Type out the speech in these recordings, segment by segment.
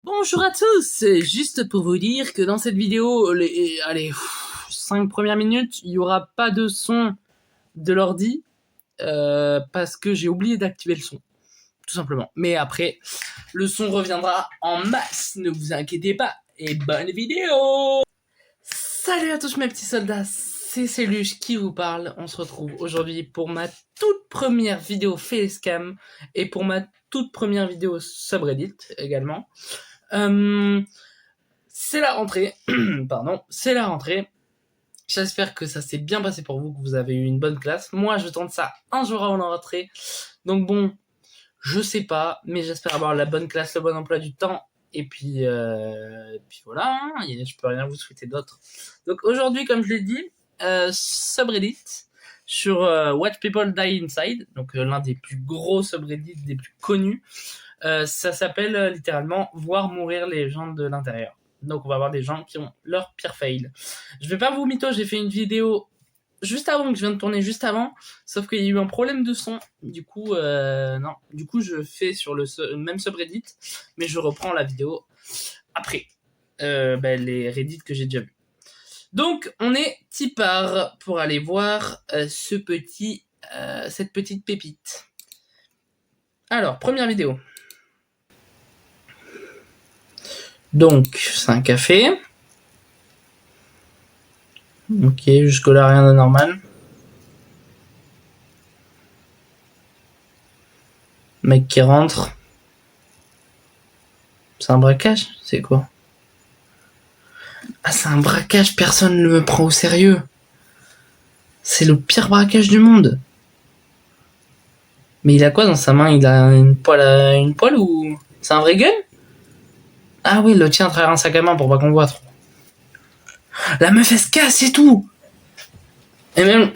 Bonjour à tous, c'est juste pour vous dire que dans cette vidéo, les 5 premières minutes, il n'y aura pas de son de l'ordi parce que j'ai oublié d'activer le son, tout simplement. Mais après, le son reviendra en masse, ne vous inquiétez pas, et bonne vidéo. Salut à tous mes petits soldats, c'est Céluche qui vous parle. On se retrouve aujourd'hui pour ma toute première vidéo Facecam et pour ma toute première vidéo subreddit également. C'est la rentrée, pardon, c'est la rentrée. J'espère que ça s'est bien passé pour vous, que vous avez eu une bonne classe. Moi, je tente ça un jour avant la rentrée. Donc bon, je sais pas, mais j'espère avoir la bonne classe, le bon emploi du temps. Et puis voilà, hein, je peux rien vous souhaiter d'autre. Donc aujourd'hui, comme je l'ai dit, subreddit sur Watch People Die Inside, donc l'un des plus gros subreddits, des plus connus. Ça s'appelle littéralement voir mourir les gens de l'intérieur. Donc on va avoir des gens qui ont leur pire fail. Je vais pas vous mytho, j'ai fait une vidéo juste avant, que je viens de tourner juste avant, sauf qu'il y a eu un problème de son. Du coup, non. Du coup, je fais sur le même subreddit, mais je reprends la vidéo après les Reddit que j'ai déjà vus. Donc, on est tipar pour aller voir cette petite pépite. Alors, première vidéo. Donc, c'est un café. Ok, jusque-là, rien de normal. Mec qui rentre. C'est un braquage? C'est quoi? Ah, c'est un braquage, personne ne me prend au sérieux. C'est le pire braquage du monde. Mais il a quoi dans sa main? Il a une poêle ou... C'est un vrai gun? Ah oui, il le tient à travers un sac à main pour pas qu'on voit trop. La meuf, elle se casse et tout. Et même...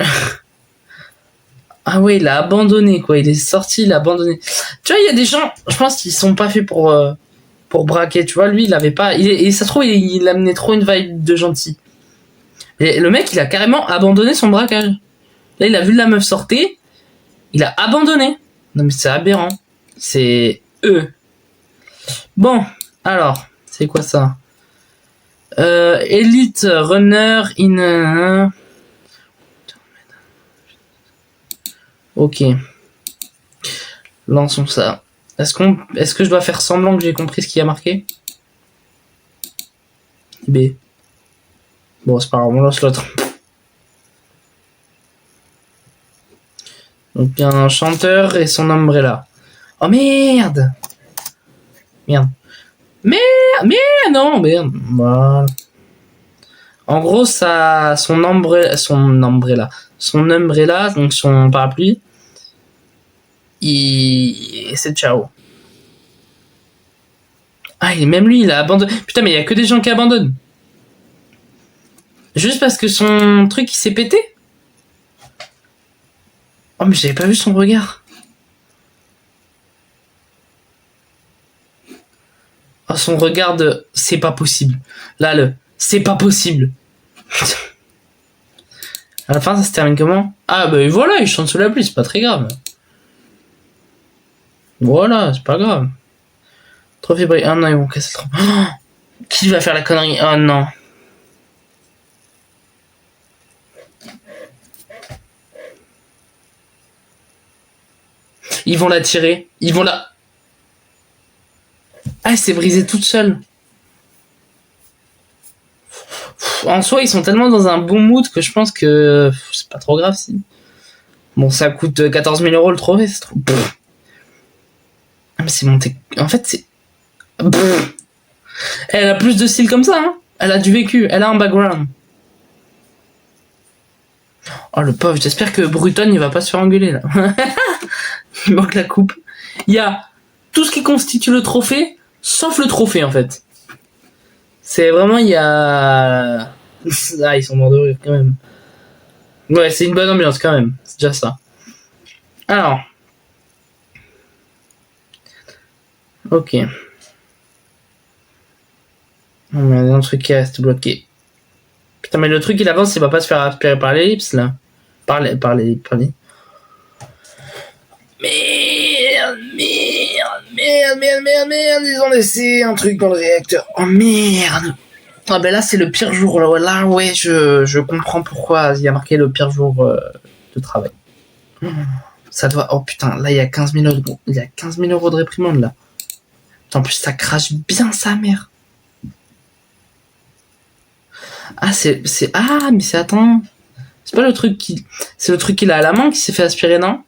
Ah oui, il a abandonné, quoi. Il est sorti, il a abandonné. Tu vois, il y a des gens, je pense qu'ils sont pas faits pour braquer, tu vois. Lui, il avait pas... Et ça se trouve, il amenait trop une vibe de gentil. Et le mec, il a carrément abandonné son braquage. Là, il a vu la meuf sortir, il a abandonné. Non, mais c'est aberrant. C'est eux. Bon, alors, c'est quoi ça? Elite Runner in... Ok. Lançons ça. Est-ce que je dois faire semblant que j'ai compris ce qu'il y a marqué? B. Bon, c'est pas grave, on lance l'autre. Donc, il y a un chanteur et son umbrella. Oh merde! Merde. Merde! Non, merde. Voilà. En gros, ça, son umbrella, donc son parapluie, c'est ciao. Ah, même lui, il a abandonné. Putain, mais il y a que des gens qui abandonnent. Juste parce que son truc, il s'est pété. Oh, mais j'avais pas vu son regard. Oh, son regard de... C'est pas possible. Là, c'est pas possible. À la fin, ça se termine comment? Ah, bah voilà, il chante sous la pluie, c'est pas très grave. Voilà, c'est pas grave. Trophée brillant. Ah non, ils vont casser le trophée. Oh, qui va faire la connerie? Oh non. Ils vont la tirer. Ils vont la... Ah, elle s'est brisée toute seule. En soi, ils sont tellement dans un bon mood que je pense que c'est pas trop grave si. Bon, ça coûte 14 000 € le trophée, c'est trop. Ah, mais c'est monté. En fait, c'est. Elle a plus de style comme ça, hein. Elle a du vécu, elle a un background. Oh le pauvre, j'espère que Bruton il va pas se faire engueuler là. Il manque la coupe. Il y a tout ce qui constitue le trophée, sauf le trophée en fait. C'est vraiment, il y a... Ah, ils sont morts de rire quand même. Ouais, c'est une bonne ambiance quand même, c'est déjà ça. Alors. Ok. Oh, mais il y a un truc qui reste bloqué. Putain, mais le truc il avance, il va pas se faire aspirer par l'ellipse là. Par les. Merde. merde, ils ont laissé un truc dans le réacteur. Oh merde. Ah ben là c'est le pire jour, là ouais je comprends pourquoi il y a marqué le pire jour de travail. Ça doit... Oh putain, là il y a 15 000 euros, il y a 15 000 euros de réprimande là. En plus ça crache bien sa mère. Ah Ah mais c'est... Attends. C'est pas le truc qui... C'est le truc qu'il a à la main qui s'est fait aspirer, non?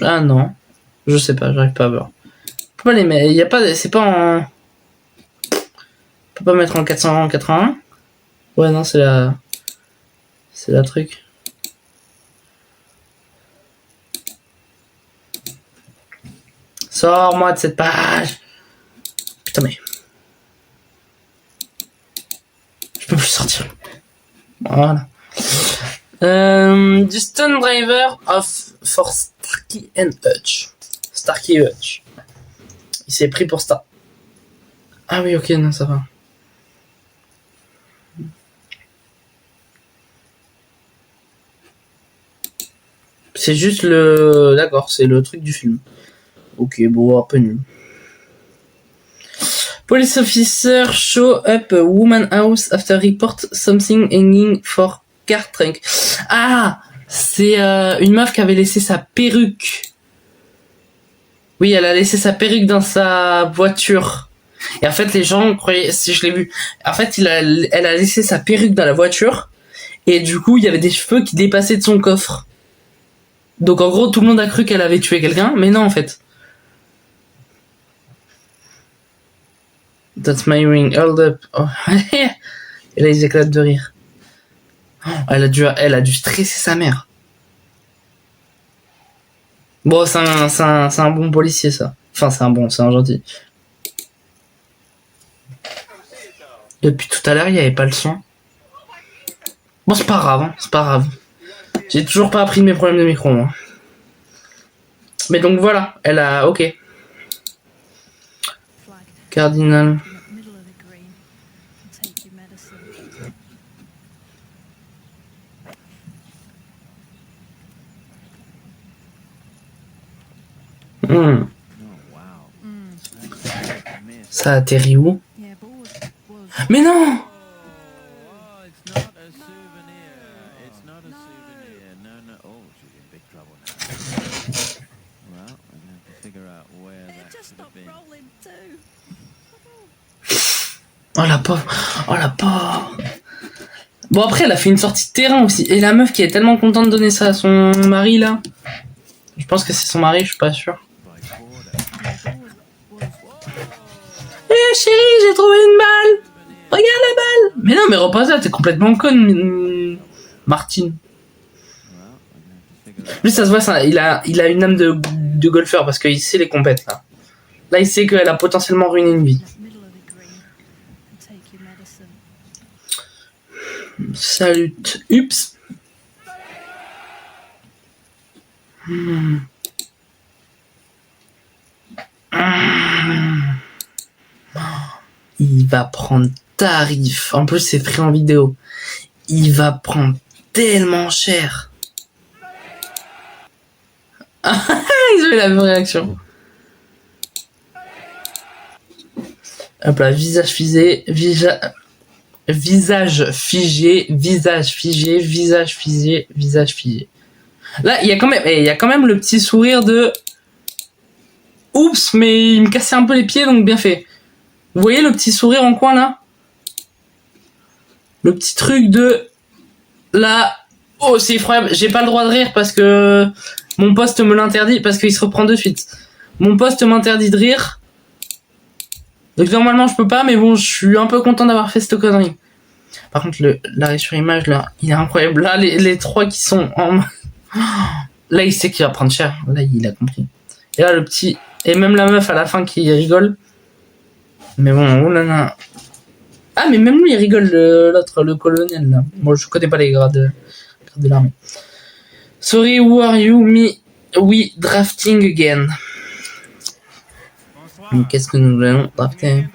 Ah non. Je sais pas, j'arrive pas à voir. Faut pas les mettre... Y a pas... C'est pas en... On peut pas mettre en 481. Ouais non c'est la... C'est la truc. Sors-moi de cette page. Putain mais... Je peux plus sortir. Voilà. Du Stone Driver for Starkey and Hutch. Starkey et Hutch. Il s'est pris pour Star. Ah oui, ok, non, ça va. C'est juste le... D'accord, c'est le truc du film. Ok, bon, un peu nul. Police officer show up a woman house after report something hanging for car trunk. Ah, c'est une meuf qui avait laissé sa perruque. Oui, elle a laissé sa perruque dans sa voiture. Et en fait, les gens croyaient, si je l'ai vu, en fait, elle a laissé sa perruque dans la voiture. Et du coup, il y avait des cheveux qui dépassaient de son coffre. Donc en gros, tout le monde a cru qu'elle avait tué quelqu'un, mais non en fait. That's my ring, hold up. Oh. Et là, ils éclatent de rire. Oh, elle a dû stresser sa mère. Bon, c'est un bon policier, ça. Enfin, c'est un gentil. Depuis tout à l'heure, il n'y avait pas le son. Bon, c'est pas grave, hein, c'est pas grave. J'ai toujours pas appris de mes problèmes de micro, moi. Mais donc voilà, elle a... Ok. Cardinal. Ça atterrit où? Mais non! Oh la pauvre, oh la pauvre. Bon après elle a fait une sortie de terrain aussi. Et la meuf qui est tellement contente de donner ça à son mari là. Je pense que c'est son mari, je suis pas sûr. Eh chérie, j'ai trouvé une balle. Regarde la balle. Mais non mais repasse là, t'es complètement conne, Martine. Lui ça se voit, ça, il a une âme de golfeur parce qu'il sait les compètes là. Là il sait qu'elle a potentiellement ruiné une vie. Salut. Ups. Il va prendre tarif. En plus, c'est pris en vidéo. Il va prendre tellement cher. Ils ont eu la même réaction. Hop là, visage figé, visage figé, visage figé, visage figé, visage figé. Là, il y a quand même le petit sourire de... Oups, mais il me cassait un peu les pieds, donc bien fait. Vous voyez le petit sourire en coin, là? Le petit truc de... Là... Oh, c'est effroyable. J'ai pas le droit de rire parce que... Mon poste me l'interdit, parce qu'il se reprend de suite. Mon poste m'interdit de rire. Donc normalement, je peux pas, mais bon, je suis un peu content d'avoir fait cette connerie. Par contre, l'arrêt sur image, là, il est incroyable. Là, les trois qui sont en... Là, il sait qu'il va prendre cher. Là, il a compris. Et là, le petit... Et même la meuf à la fin qui rigole. Mais bon, oh là là. Ah, mais même lui, il rigole, l'autre, le colonel, là. Moi, je connais pas les grades de l'armée. Sorry, who are you? We drafting again. Qu'est-ce que nous allons drafter?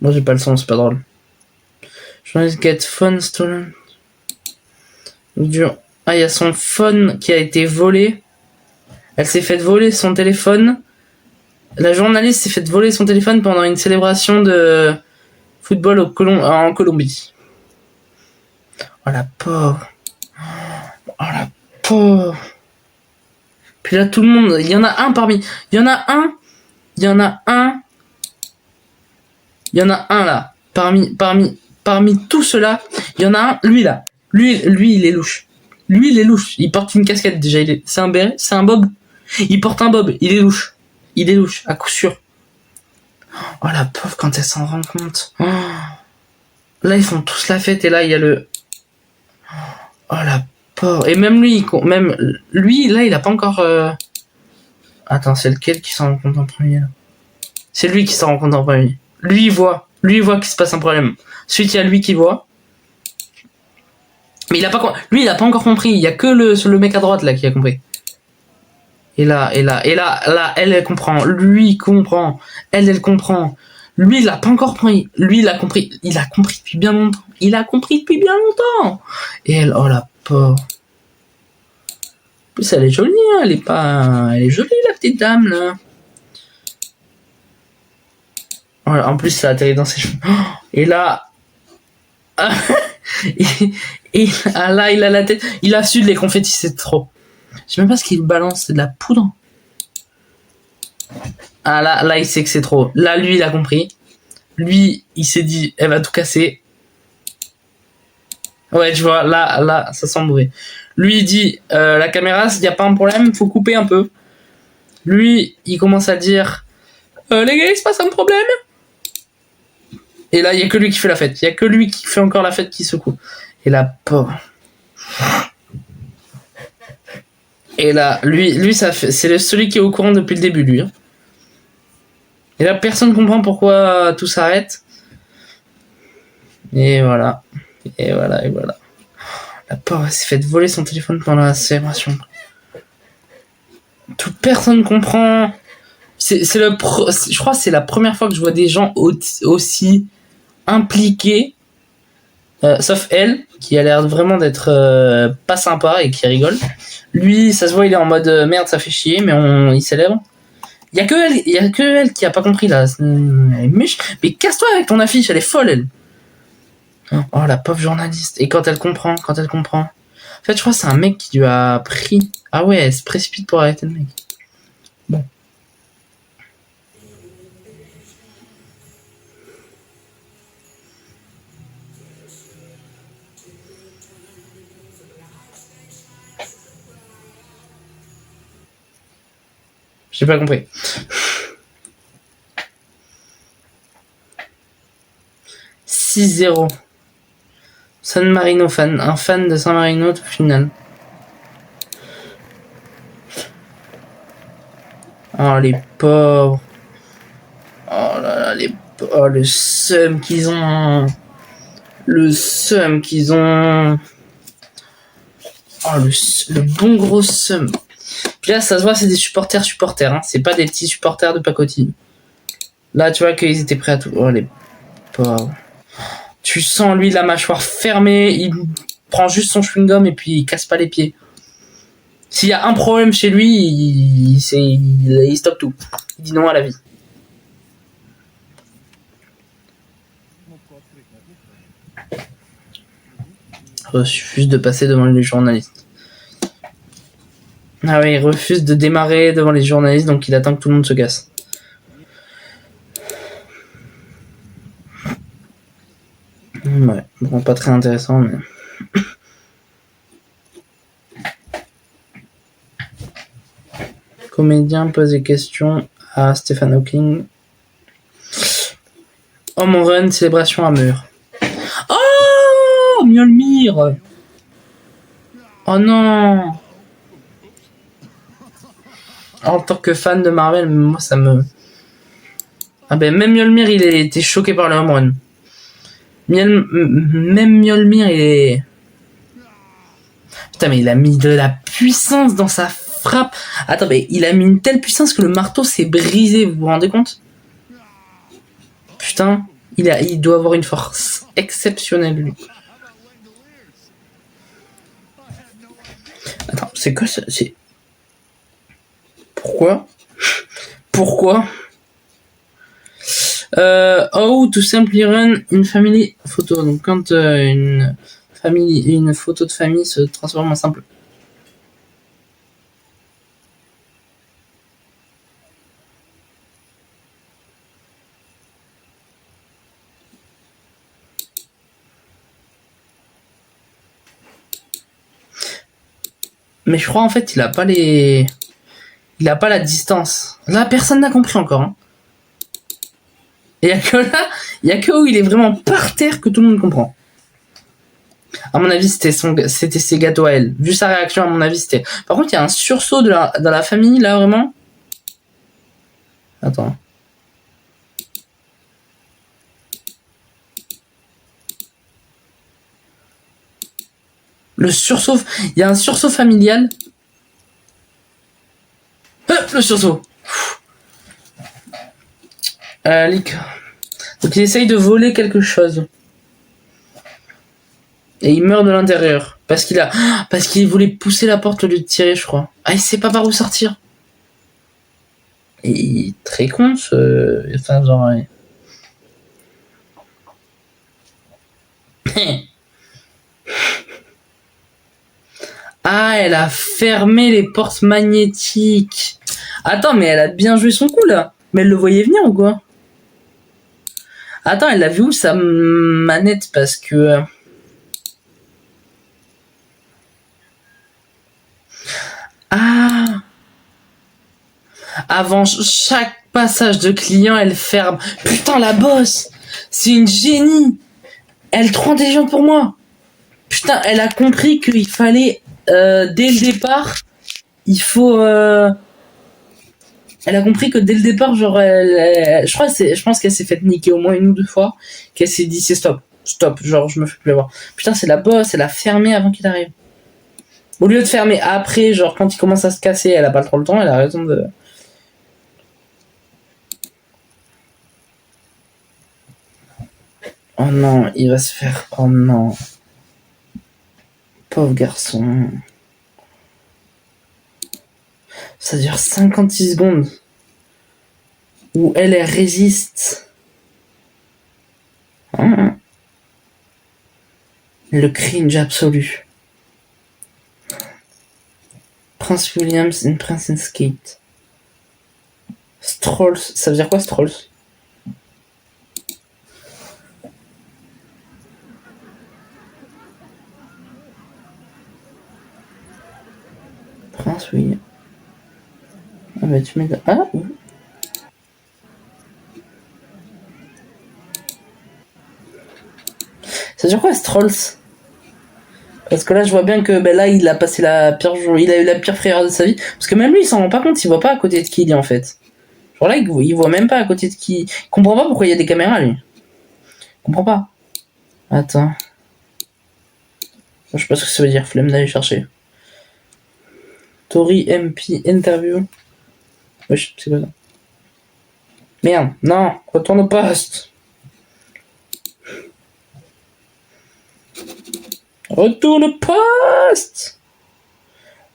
Moi, j'ai pas le son, c'est pas drôle. Journalist get phone stolen. Ah, il y a son phone qui a été volé. Elle s'est fait voler son téléphone. La journaliste s'est fait voler son téléphone pendant une célébration de football en Colombie. Oh la pauvre. Oh la pauvre. Puis là, tout le monde... Il y en a un parmi... Il y en a un là. Parmi tout cela, il y en a un, lui là. Lui, il est louche. Lui, il est louche. Il porte une casquette déjà. C'est un béret, c'est un bob. Il porte un bob. Il est louche. Il est louche, à coup sûr. Oh la pauvre, quand elle s'en rend compte. Oh. Là, ils font tous la fête et là, il y a le... Oh la pauvre. Et même lui, là, il a pas encore... Attends, c'est lequel qui s'en rend compte en premier là? C'est lui qui s'en rend compte en premier. Lui, il voit qu'il se passe un problème. Ensuite, il y a lui qui voit. Mais il a pas encore compris. Il y a que le mec à droite là qui a compris. Et là, elle comprend. Lui, il comprend. Elle comprend. Lui, il a pas encore compris. Lui, il a compris. Il a compris depuis bien longtemps. Et elle, oh la pauvre. En plus, elle est jolie, hein. Elle est jolie, la petite dame, là. Voilà, en plus, ça atterrit dans ses cheveux. Et là... là, il a la tête... Il a su de les confettis, c'est trop. Je sais même pas ce qu'il balance, c'est de la poudre. Ah là, il sait que c'est trop. Là, lui, il a compris. Lui, il s'est dit, elle va tout casser. Ouais, tu vois, là, ça sent mauvais. Lui, il dit, la caméra, il n'y a pas un problème, faut couper un peu. Lui, il commence à dire, les gars, il se passe un problème. Et là, il n'y a que lui qui fait la fête. Il n'y a que lui qui fait encore la fête qui secoue. Et là, pauvre. Et là, lui, c'est celui qui est au courant depuis le début, lui. Et là, personne ne comprend pourquoi tout s'arrête. Et voilà. La pauvre, elle s'est fait voler son téléphone pendant la célébration. Toute personne comprend. Je crois que c'est la première fois que je vois des gens aussi impliqués. Sauf elle, qui a l'air vraiment d'être pas sympa et qui rigole. Lui, ça se voit, il est en mode merde, ça fait chier, mais il célèbre. Il y a que elle qui a pas compris là. Elle est mais casse-toi avec ton affiche, elle est folle elle. Oh la pauvre journaliste. Et quand elle comprend. En fait, je crois que c'est un mec qui lui a pris. Ah ouais, elle se précipite pour arrêter le mec. Bon. J'ai pas compris. « 6-0. San Marino fan. Un fan de San Marino au final. Oh les pauvres. Oh là là, le seum qu'ils ont. Oh, le bon gros seum. Puis là, ça se voit, c'est des supporters, hein. C'est pas des petits supporters de pacotille. Là, tu vois qu'ils étaient prêts à tout. Oh, les pauvres. Tu sens, lui, la mâchoire fermée. Il prend juste son chewing-gum et puis il casse pas les pieds. S'il y a un problème chez lui, il stoppe tout. Il dit non à la vie. Refuse de passer devant les journalistes. Ah oui, il refuse de démarrer devant les journalistes, donc il attend que tout le monde se casse. Ouais, bon, pas très intéressant, mais... Comédien pose des questions à Stephen Hawking. Home run, célébration à mur. Oh, Mjolnir. Oh non. En tant que fan de Marvel, moi ça me... Ah ben même Mjolnir, il a été choqué par le home run. Même Mjolnir, il est... Putain, mais il a mis de la puissance dans sa frappe. Attends, mais il a mis une telle puissance que le marteau s'est brisé, vous vous rendez compte? Putain, Il doit avoir une force exceptionnelle, lui. Attends, c'est quoi ça? C'est... Pourquoi? Pourquoi? How to simply run une family photo. Donc quand une photo de famille se transforme en simple. Mais je crois en fait il a pas la distance. Là personne n'a compris encore. Hein. Il y a que où il est vraiment par terre que tout le monde comprend. À mon avis, c'était ses gâteaux à elle. Vu sa réaction, à mon avis, c'était. Par contre, il y a un sursaut dans la famille, là, vraiment. Attends. Le sursaut. Il y a un sursaut familial. Le sursaut. Lick. Donc, il essaye de voler quelque chose. Et il meurt de l'intérieur. Parce qu'il voulait pousser la porte au lieu de tirer, je crois. Ah, il sait pas par où sortir. Et il est très con, ce. Enfin, genre. Ah, elle a fermé les portes magnétiques. Attends, mais elle a bien joué son coup, là. Mais elle le voyait venir ou quoi? Attends, elle a vu où sa manette? Parce que... Ah! Avant chaque passage de client, elle ferme. Putain, la bosse! C'est une génie! Elle est trop intelligente pour moi! Putain, elle a compris qu'il fallait, dès le départ, il faut... Elle a compris que dès le départ, genre, je pense qu'elle s'est fait niquer au moins une ou deux fois, qu'elle s'est dit c'est stop, genre je me fais plus avoir. Putain, c'est la bosse, elle a fermé avant qu'il arrive. Au lieu de fermer après, genre quand il commence à se casser, elle a pas trop le temps, elle a raison de... Oh non, il va se faire... Oh non. Pauvre garçon. Ça dure 56 secondes. Où elle résiste. Hein? Le cringe absolu. Prince Williams and Princess Kate. Strolls. Ça veut dire quoi, Strolls? Prince William. Ah bah tu mets... Ah oui. Ça veut dire quoi, Strolls? Parce que là, je vois bien que là, il a passé il a eu la pire frayeur de sa vie. Parce que même lui, il s'en rend pas compte, il voit pas à côté de qui il est en fait. Genre là, il voit même pas à côté de qui. Il comprend pas pourquoi il y a des caméras, lui. Il comprend pas. Attends. Je sais pas ce que ça veut dire, flemme d'aller chercher. Tori MP interview. Wesh, c'est quoi ça? Merde, non, retourne au poste. Retourne au poste.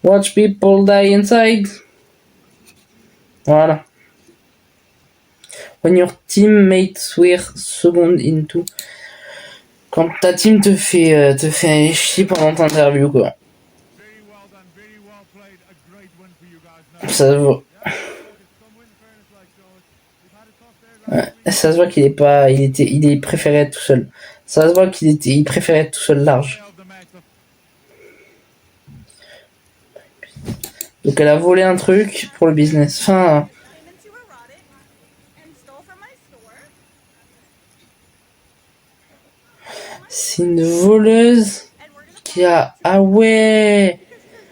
Watch people die inside. Voilà. When your teammates were second into. Quand ta team te fait chier pendant ton interview, quoi. Ça se voit. Ouais, ça se voit qu'il est pas. Il préférait être tout seul. Ça se voit il préférait être tout seul large. Donc elle a volé un truc pour le business. Enfin. C'est une voleuse qui a... Ah ouais!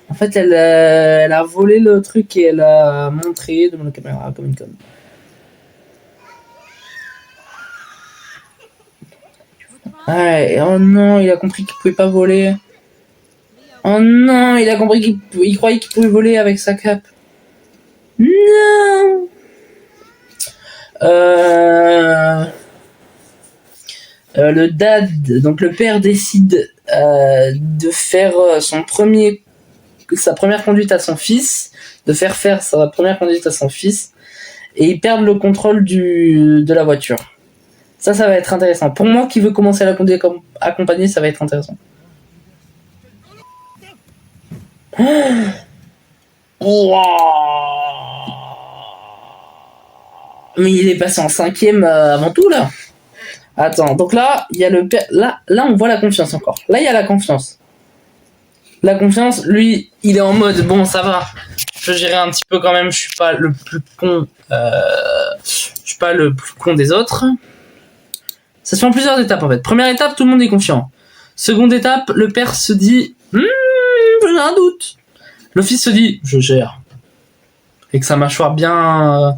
En fait, elle a volé le truc et elle a montré devant la caméra comme une conne. Ouais, oh non, il a compris qu'il pouvait pas voler. Oh non, il a compris qu'il croyait qu'il pouvait voler avec sa cape. Non! Le dad, donc le père décide de faire sa première conduite à son fils, de faire sa première conduite à son fils, et ils perdent le contrôle de la voiture. Ça va être intéressant. Pour moi qui veux commencer à la conduire accompagner, ça va être intéressant. Wow. Mais il est passé en 5ème avant tout là. Attends, donc là, il y a le père. Là, on voit la confiance encore. Là, il y a la confiance. La confiance, lui, il est en mode bon, ça va. Je gérerai un petit peu quand même. Je suis pas le plus con. Je suis pas le plus con des autres. Ça se fait en plusieurs étapes en fait. Première étape, tout le monde est confiant. Seconde étape, le père se dit j'ai un doute. Le fils se dit je gère. Avec sa mâchoire bien.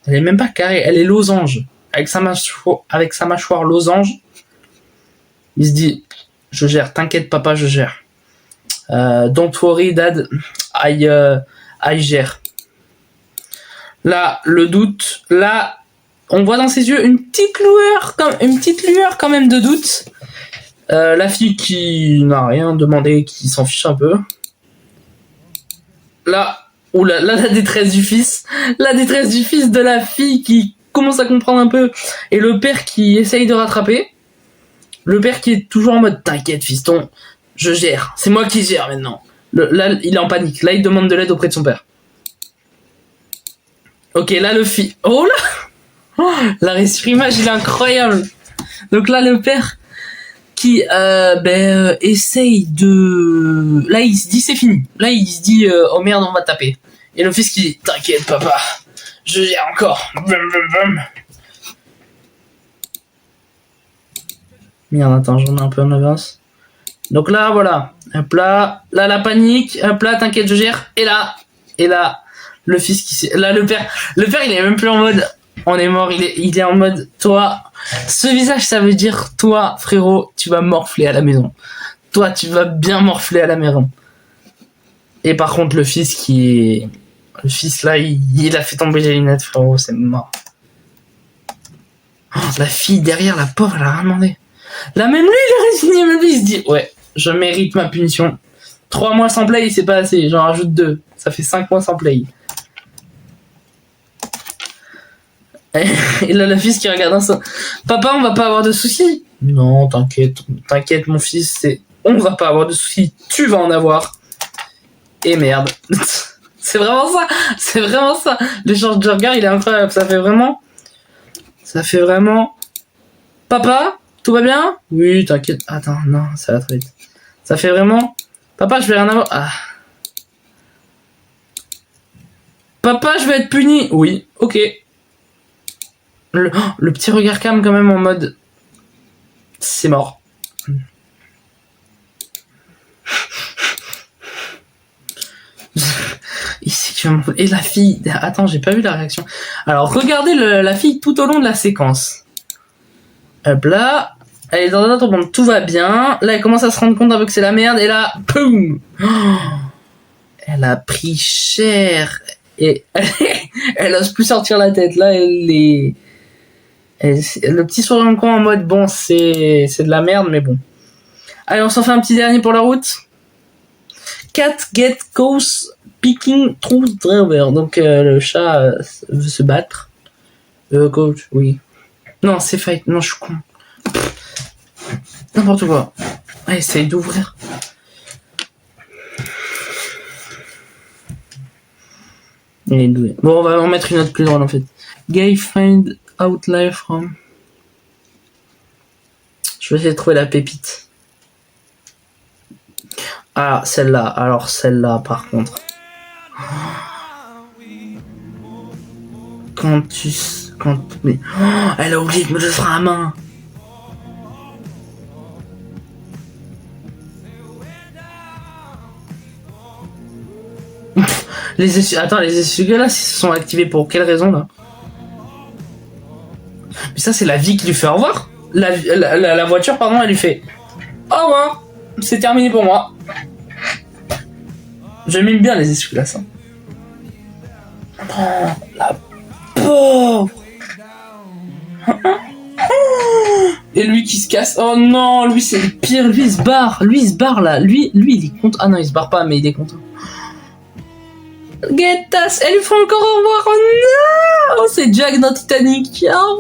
Elle est même pas carrée, elle est losange. Avec sa mâchoire losange, il se dit je gère, t'inquiète papa, je gère. Don't worry dad, I gère. Là, le doute, là, on voit dans ses yeux une petite lueur quand même de doute. La fille qui n'a rien demandé, qui s'en fiche un peu. Là, la détresse du fils. La détresse du fils de la fille qui commence à comprendre un peu. Et le père qui essaye de rattraper. Le père qui est toujours en mode t'inquiète fiston, je gère. C'est moi qui gère maintenant. Là, il est en panique. Là, il demande de l'aide auprès de son père. Ok, là, le fils... Oh là, la respirimage, il est incroyable. Donc là, le père qui essaye de... Là, il se dit c'est fini. Là, il se dit oh merde, on va taper. Et le fils qui dit t'inquiète papa, je gère encore. Merde, attends, j'en ai un peu en avance. Donc là, voilà. Hop là, la panique. Hop là, t'inquiète, je gère. Et là, le fils qui... Là, le père, il est même plus en mode... On est mort, il est en mode... Toi, ce visage, ça veut dire... Toi, frérot, tu vas morfler à la maison. Toi, tu vas bien morfler à la maison. Et par contre, le fils qui est... Le fils, là, il a fait tomber les lunettes, frérot, c'est mort. Oh, la fille derrière, la pauvre, elle a rien demandé. Là, même lui, il est résigné, même lui, il se dit... Ouais, je mérite ma punition. 3 mois sans play, c'est pas assez. J'en rajoute 2. Ça fait 5 mois sans play. Et là, la fille qui regarde ça. Papa, on va pas avoir de soucis. Non, t'inquiète, mon fils, on va pas avoir de soucis. Tu vas en avoir. Et merde. C'est vraiment ça. L'échange de regard, il est incroyable. Ça fait vraiment. Papa, tout va bien? Oui, t'inquiète. Attends, non, ça va très vite. Ça fait vraiment. Papa, je vais rien avoir. Ah. Papa, je vais être puni. Oui, ok. Le petit regard calme quand même en mode c'est mort. Et la fille, attends, j'ai pas vu la réaction. Alors regardez la fille tout au long de la séquence. Hop là, elle est dans un autre monde, tout va bien. Là elle commence à se rendre compte un peu que c'est la merde et là, poum, elle a pris cher et elle ose plus sortir la tête. Là le petit sourire en coin en mode bon c'est de la merde mais bon. Allez, on s'en fait un petit dernier pour la route. Cat get caught picking through driver. Donc le chat veut se battre. Coach, oui. Non, c'est fight. Non, je suis con. N'importe quoi. Allez, essaye d'ouvrir. Il est doué. Bon, on va en mettre une autre plus drôle en fait. Guy find outlier from. Je vais essayer de trouver la pépite. Ah, celle-là. Alors, celle-là, par contre. Mais... Oh, elle a oublié de me le frein à main. Attends, les essuie-gueules là, ils se sont activés pour quelle raison là? Mais ça, c'est la vie qui lui fait au revoir. La voiture, pardon, elle lui fait au revoir. C'est terminé pour moi. J'aime bien les essuie-glaces. Ça. Oh, la pauvre. Et lui qui se casse. Oh non, lui c'est le pire. Lui il se barre. Lui il se barre là. Lui il est content. Ah non, il se barre pas, mais il est content. Guettas, elle lui fait encore au revoir. Oh non, oh, c'est Jack dans Titanic. Au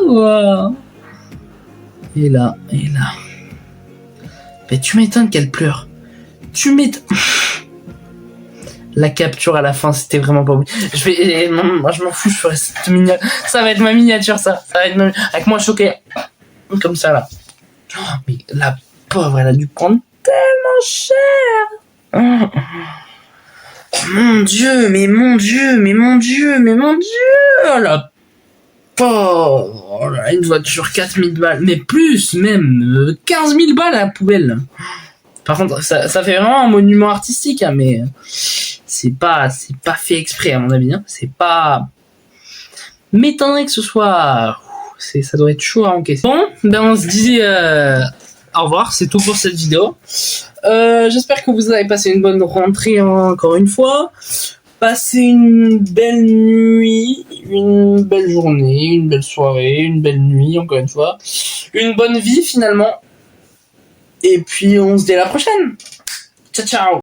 revoir. Et là. Mais tu m'étonnes qu'elle pleure. Tu m'étonnes. La capture à la fin, c'était vraiment pas bon. Moi je m'en fous, je ferai cette miniature. Ça va être ma miniature, ça. Ça va être avec moi choqué. Comme ça, là. Oh, mais la pauvre, elle a dû prendre tellement cher. Oh. Mon Dieu, mais mon Dieu. Oh, la pauvre. Oh là, une voiture, 4000 balles. Mais plus, même. 15 000 balles à la poubelle. Par contre, ça fait vraiment un monument artistique, hein, mais c'est pas fait exprès, à mon avis. Hein. C'est pas... M'étonnerait que ce soit... Ça doit être chaud à encaisser. Bon, ben on se dit au revoir, c'est tout pour cette vidéo. J'espère que vous avez passé une bonne rentrée, encore une fois. Passez une belle nuit, une belle journée, une belle soirée, une belle nuit, encore une fois. Une bonne vie, finalement. Et puis, on se dit à la prochaine. Ciao, ciao.